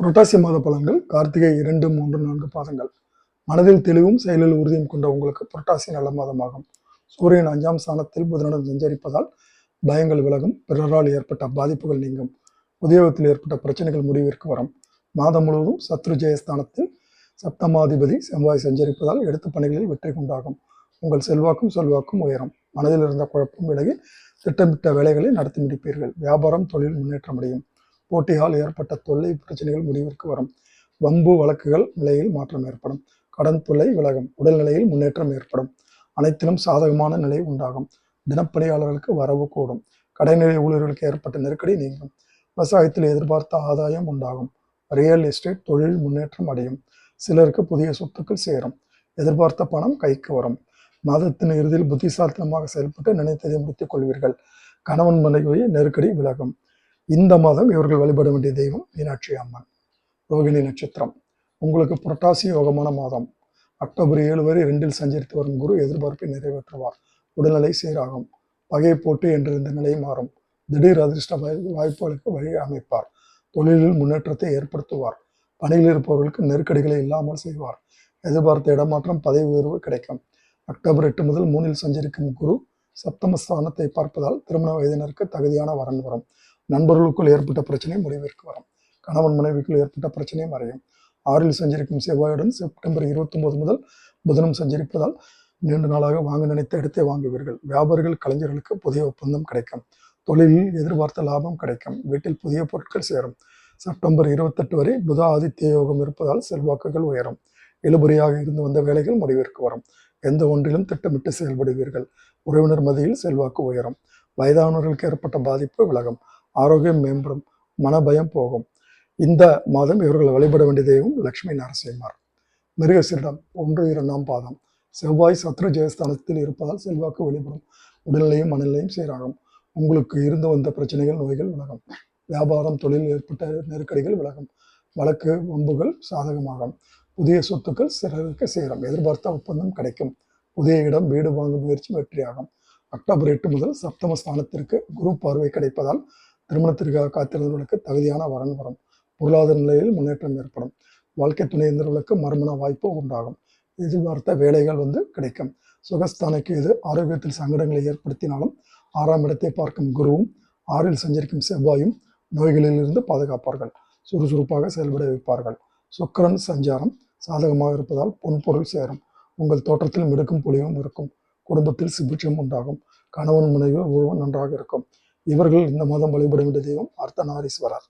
புரட்டாசி மாத பலன்கள் கார்த்திகை 2, 3, 4 பாதங்கள். மனதில் தெளிவும் செயலில் உறுதியும் கொண்ட உங்களுக்கு புரட்டாசி நல்ல மாதமாகும். சூரியன் 5ஆம் ஸ்தானத்தில் புதனுடன் சஞ்சரிப்பதால் பயங்கள் விலகும், பிறரால் ஏற்பட்ட பாதிப்புகள் நீங்கும், உத்தியோகத்தில் ஏற்பட்ட பிரச்சனைகள் முடிவிற்கு வரும். மாதம் முழுவதும் சத்ரு ஜெயஸ்தானத்தில் சப்தமாதிபதி செவ்வாய் சஞ்சரிப்பதால் எடுத்த பணிகளில் வெற்றி உண்டாகும். உங்கள் செல்வாக்கும் உயரும். மனதில் இருந்த குழப்பம் விலகி திட்டமிட்ட வேலைகளை நடத்தி முடிப்பீர்கள். வியாபாரம் தொழில் முன்னேற்றம் அடையும். போட்டியால் ஏற்பட்ட தொல்லை பிரச்சனைகள் முடிவிற்கு வரும். வம்பு வழக்குகள் நிலையில் மாற்றம் ஏற்படும். கடன் தொல்லை விலகும். உடல்நிலையில் முன்னேற்றம் ஏற்படும். அனைத்திலும் சாதகமான நிலை உண்டாகும். தினப்பணியாளர்களுக்கு வரவு கூடும். கடைநிலை ஊழியர்களுக்கு ஏற்பட்ட நெருக்கடி நீங்கும். விவசாயத்தில் எதிர்பார்த்த ஆதாயம் உண்டாகும். ரியல் எஸ்டேட் தொழில் முன்னேற்றம் அடையும். சிலருக்கு புதிய சொத்துக்கள் சேரும். எதிர்பார்த்த பணம் கைக்கு வரும். மாதத்தின் இறுதியில் புத்திசாலித்தனமாக செயல்பட்டு நினைத்ததை முடித்துக் கொள்வீர்கள். கணவன் மனைவி நெருக்கடி விலகும். இந்த மாதம் இவர்கள் வழிபட வேண்டிய தெய்வம் மீனாட்சி அம்மன். ரோகிணி நட்சத்திரம். உங்களுக்கு புரட்டாசி யோகமான மாதம். அக்டோபர் 7 வரை 2இல் சஞ்சரித்து வரும் குரு எதிர்பார்ப்பை நிறைவேற்றுவார். உடல்நிலை சீராகும். பகை போட்டு என்றிருந்த நிலை மாறும். திடீர் அதிர்ஷ்ட வாய்ப்புகளுக்கு வழி அமைப்பார். தொழிலில் முன்னேற்றத்தை ஏற்படுத்துவார். பணியில் இருப்பவர்களுக்கு நெருக்கடிகளை இல்லாமல் செய்வார். எதிர்பார்த்த இடமாற்றம் பதவி உயர்வு கிடைக்கும். அக்டோபர் 8 முதல் 3இல் சஞ்சரிக்கும் குரு சப்தமஸ்தானத்தை பார்ப்பதால் திருமண வயதினருக்கு தகுதியான வரன் வரும். நண்பர்களுக்குள் ஏற்பட்ட பிரச்சனை முடிவிற்கு வரும். கணவன் மனைவிக்குள் ஏற்பட்ட பிரச்சனை மறையும். 6இல் சஞ்சரிக்கும் செவ்வாயுடன் செப்டம்பர் 29 முதல் புதனும் சஞ்சரிப்பதால் நீண்ட நாளாக வாங்க நினைத்த இடத்தை வாங்குவீர்கள். வியாபாரிகள் கலைஞர்களுக்கு புதிய ஒப்பந்தம் கிடைக்கும். தொழிலில் எதிர்பார்த்த லாபம் கிடைக்கும். வீட்டில் புதிய பொருட்கள் சேரும். செப்டம்பர் 28 வரை புத ஆதித்ய யோகம் இருப்பதால் செல்வாக்குகள் உயரும். இழுபறியாக இருந்து வந்த வேலைகள் முடிவிற்கு வரும். எந்த ஒன்றிலும் திட்டமிட்டு செயல்படுவீர்கள். உறவினர் மத்தியில் செல்வாக்கு உயரும். வயதானவர்களுக்கு ஏற்பட்ட பாதிப்பு விலகும். ஆரோக்கியம் மேம்படும். மனபயம் போகும். இந்த மாதம் இவர்கள் வழிபட வேண்டிய தெய்வம் லட்சுமி நரசிம்மர். மிருகசீரிடம் 1, 2ஆம் பாதம். செவ்வாய் சத்ரு ஜெயஸ்தானத்தில் இருப்பதால் செல்வாக்கு வெளிப்படும். உடல்நிலையும் மனநிலையும் சீராகும். உங்களுக்கு இருந்து வந்த பிரச்சனைகள் நோய்கள் விலகும். வியாபாரம் தொழில் ஏற்பட்ட நெருக்கடிகள் விலகும். வழக்கு வம்புகள் சாதகமாகும். புதிய சொத்துக்கள் சிலருக்கு சேரும். எதிர்பார்த்த ஒப்பந்தம் கிடைக்கும். புதிய இடம் வீடு வாங்கும் முயற்சி வெற்றியாகும். அக்டோபர் 8 முதல் சப்தம ஸ்தானத்திற்கு குரு பார்வை கிடைப்பதால் திருமணத்திற்காக காத்திருந்தவர்களுக்கு தகுதியான வரன் வரும். பொருளாதார நிலையில் முன்னேற்றம் ஏற்படும். வாழ்க்கை துணையினர்களுக்கு மறுமண வாய்ப்பு உண்டாகும். எதிர்பார்த்த வேலைகள் கிடைக்கும். சுகஸ்தானக்கு இது ஆரோக்கியத்தில் சங்கடங்களை ஏற்படுத்தினாலும் 6ஆம் இடத்தை பார்க்கும் குருவும் 6இல் சஞ்சரிக்கும் செவ்வாயும் நோய்களில் இருந்து பாதுகாப்பார்கள். சுறுசுறுப்பாக செயல்பட வைப்பார்கள். சுக்கிரன் சஞ்சாரம் சாதகமாக இருப்பதால் பொன்பொருள் சேரும். உங்கள் தோற்றத்தில் மிடுக்கும் பொலிவும் இருக்கும். குடும்பத்தில் சுபிட்சம் உண்டாகும். கணவன் மனைவி உறவு நன்றாக இருக்கும். இவர்கள் இந்த மாதம் வழிபட வேண்டிய தெய்வம் அர்த்தநாரீஸ்வரர்.